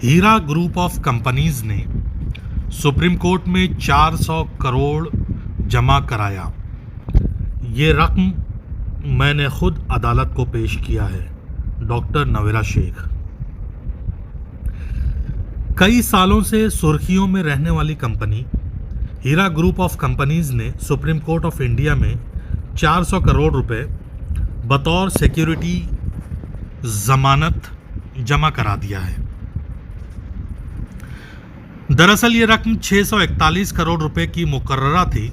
Heera group of companies ने supreme court में 400 करोड़ जमा कराया। ये रकम मैंने खुद अदालत को पेश किया है। डॉक्टर नवेरा शेख। कई सालों से सुर्खियों में रहने वाली company Heera group of companies ने सुप्रीम कोर्ट ऑफ इंडिया में 400 करोड़ रुपए बतौर सिक्योरिटी जमानत जमा करा दिया है। दरअसल ये रकम 641 करोड़ रुपए की मुकर्ररा थी,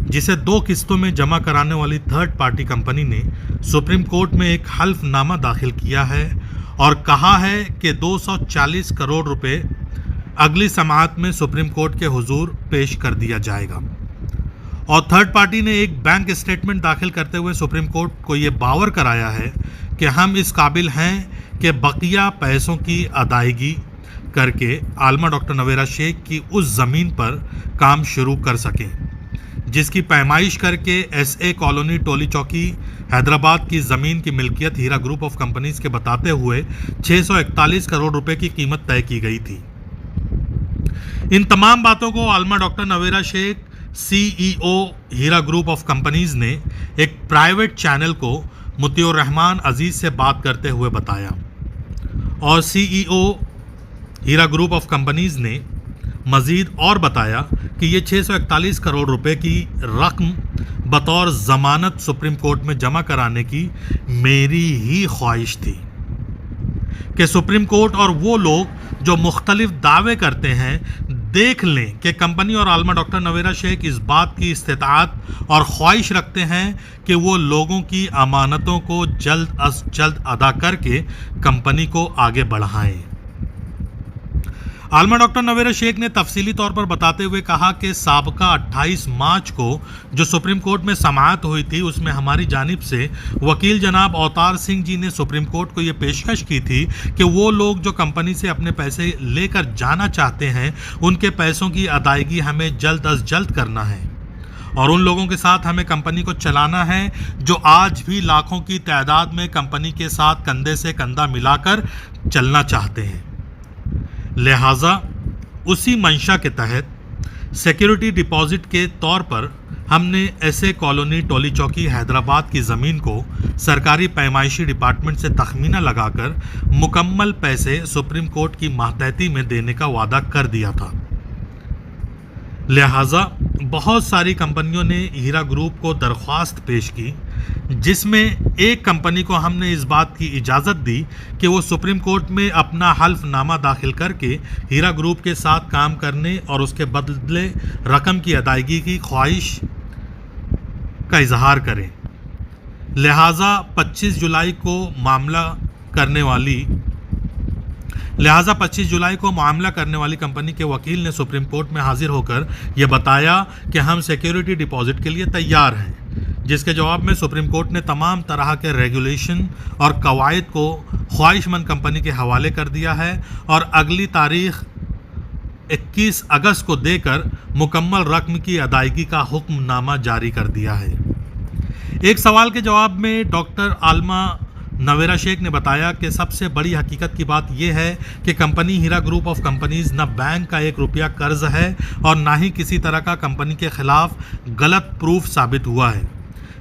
जिसे 2 किस्तों में जमा कराने वाली थर्ड पार्टी कंपनी ने सुप्रीम कोर्ट में एक हल्फनामा दाखिल किया है और कहा है कि 240 करोड़ रुपए अगली समाअत में सुप्रीम कोर्ट के हुजूर पेश कर दिया जाएगा। और थर्ड पार्टी ने एक बैंक स्टेटमेंट दाखिल करते हुए सुप्रीम कोर्ट को ये बावर कराया है कि हम इस काबिल हैं कि बकिया पैसों की अदायगी करके आलमा डॉक्टर नवेरा शेख की उस ज़मीन पर काम शुरू कर सकें, जिसकी पैमाइश करके SA कॉलोनी टोली चौकी हैदराबाद की ज़मीन की मिल्कियत हीरा ग्रुप ऑफ कंपनीज के बताते हुए 641 करोड़ रुपए की कीमत तय की गई थी। इन तमाम बातों को आलमा doctor Nowhera Shaikh CEO Heera group of companies ने एक प्राइवेट चैनल को मुतियुर रहमान अजीज से बात करते हुए बताया और CEO Heera group of companies ने मजीद और बताया कि ये 641 करोड़ रुपए की रकम बतौर जमानत सुप्रीम कोर्ट में जमा कराने की मेरी ही ख्वाहिश थी कि सुप्रीम कोर्ट और वो लोग जो मुख्तलिफ दावे करते हैं देख लें कि कंपनी और आलमा डॉक्टर नवेरा शेख इस बात की इस्तिताअत और ख्वाहिश रखते हैं कि वो लोगों की अमानतों को जल्द अज जल्द अदा करके कंपनी को आगे बढ़ाएं। आलमा डॉक्टर नवेरा शेख ने तफसीली तौर पर बताते हुए कहा कि साबका 28 मार्च को जो सुप्रीम कोर्ट में समाअत हुई थी, उसमें हमारी जानिब से वकील जनाब अवतार सिंह जी ने सुप्रीम कोर्ट को ये पेशकश की थी कि वो लोग जो कंपनी से अपने पैसे लेकर जाना चाहते हैं, उनके पैसों की अदायगी हमें जल्द अज जल्द करना है और उन लोगों के साथ हमें कंपनी को चलाना है जो आज भी लाखों की तादाद में कंपनी के साथ कंधे से कंधा मिलाकर चलना चाहते हैं। लिहाजा उसी मंशा के तहत सिक्योरिटी डिपॉजिट के तौर पर हमने SA कॉलोनी टोली चौकी हैदराबाद की ज़मीन को सरकारी पैमाइशी डिपार्टमेंट से तखमीना लगाकर मुकम्मल पैसे सुप्रीम कोर्ट की मातहती में देने का वादा कर दिया था। लिहाजा बहुत सारी कंपनियों ने हीरा ग्रुप को दरख्वास्त पेश की, जिसमें एक कंपनी को हमने इस बात की इजाज़त दी कि वो सुप्रीम कोर्ट में अपना हल्फनामा दाखिल करके हीरा ग्रुप के साथ काम करने और उसके बदले रकम की अदायगी की ख्वाहिश का इजहार करें। लिहाजा 25 जुलाई को मामला करने वाली कंपनी के वकील ने सुप्रीम कोर्ट में हाजिर होकर यह बताया कि हम सिक्योरिटी डिपॉजिट के लिए तैयार हैं, जिसके जवाब में सुप्रीम कोर्ट ने तमाम तरह के रेगुलेशन और कवायद को ख्वाहिशमंद कंपनी के हवाले कर दिया है और अगली तारीख 21 अगस्त को देकर मुकम्मल रकम की अदायगी का हुक्मनामा जारी कर दिया है। एक सवाल के जवाब में डॉक्टर आलमा नवेरा शेख ने बताया कि सबसे बड़ी हकीकत की बात यह है कि company Heera group of companies न बैंक का 1 रुपया कर्ज है और ना ही किसी तरह का कंपनी के खिलाफ गलत प्रूफ साबित हुआ है।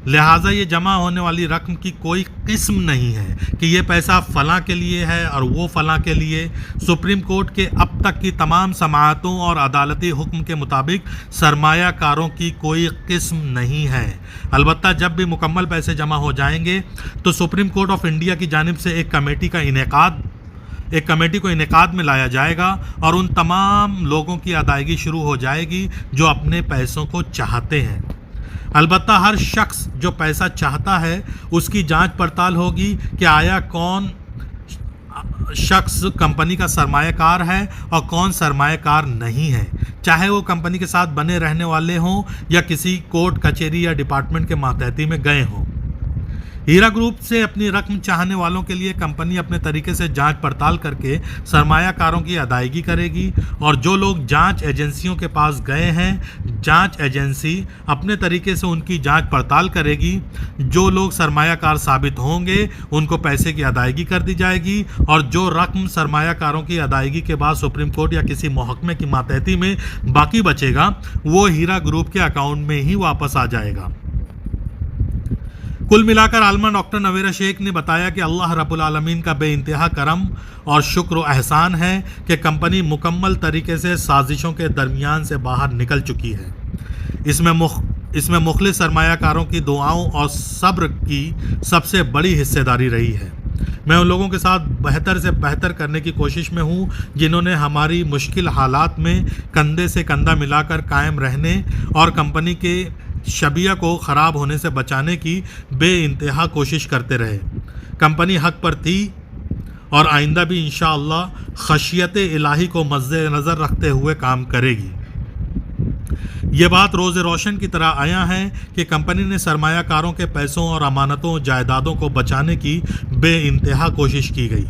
लिहाजा ये जमा होने वाली रकम की कोई किस्म नहीं है कि ये पैसा फ़लाँ के लिए है और वो फ़लाँ के लिए। सुप्रीम कोर्ट के अब तक की तमाम समाअतों और अदालती हुक्म के मुताबिक सरमायाकारों की कोई किस्म नहीं है। अलबत्ता जब भी मुकम्मल पैसे जमा हो जाएंगे तो सुप्रीम कोर्ट ऑफ इंडिया की जानिब से एक कमेटी को इनेकाद में लाया जाएगा और उन तमाम लोगों की अदायगी शुरू हो जाएगी जो अपने पैसों को चाहते हैं। अलबत्ता हर शख्स जो पैसा चाहता है उसकी जांच पड़ताल होगी कि आया कौन शख्स कंपनी का सरमायाकार है और कौन सरमायाकार नहीं है, चाहे वो कंपनी के साथ बने रहने वाले हों या किसी कोर्ट कचहरी या डिपार्टमेंट के मातहती में गए हों। हीरा ग्रुप से अपनी रकम चाहने वालों के लिए कंपनी अपने तरीके से जांच पड़ताल करके सरमायाकारों की अदायगी करेगी और जो लोग जांच एजेंसियों के पास गए हैं, जांच एजेंसी अपने तरीके से उनकी जांच पड़ताल करेगी। जो लोग सरमायाकार साबित होंगे उनको पैसे की अदायगी कर दी जाएगी और जो रकम सरमायाकारों की अदायगी के बाद सुप्रीम कोर्ट या किसी महकमे की मातहती में बाकी बचेगा वो हीरा ग्रुप के अकाउंट में ही वापस आ जाएगा। कुल मिलाकर आलमा डॉक्टर नवेरा शेख ने बताया कि अल्लाह रब्बुल आलमीन का बेइंतहा करम और शुक्र व एहसान है कि कंपनी मुकम्मल तरीके से साजिशों के दरमियान से बाहर निकल चुकी है। इसमें मुखलिस सरमायाकारों की दुआओं और सब्र की सबसे बड़ी हिस्सेदारी रही है। मैं उन लोगों के साथ बेहतर से बेहतर करने की कोशिश में हूँ जिन्होंने हमारी मुश्किल हालात में कंधे से कंधा मिलाकर कायम रहने और कंपनी के शबिया को ख़राब होने से बचाने की बेइंतहा कोशिश करते रहे। कंपनी हक पर थी और आइंदा भी इंशाअल्लाह खशियत इलाही को मद्देनज़र रखते हुए काम करेगी। ये बात रोज़े रोशन की तरह आया है कि कंपनी ने सरमायाकारों के पैसों और अमानतों जायदादों को बचाने की बेइंतहा कोशिश की गई,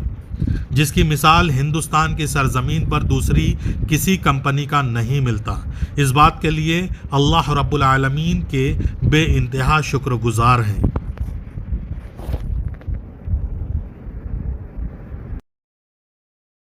जिसकी मिसाल हिंदुस्तान की सरजमीन पर दूसरी किसी कंपनी का नहीं मिलता। इस बात के लिए अल्लाह रब्बुल आलमीन के बेइंतहा शुक्रगुजार हैं।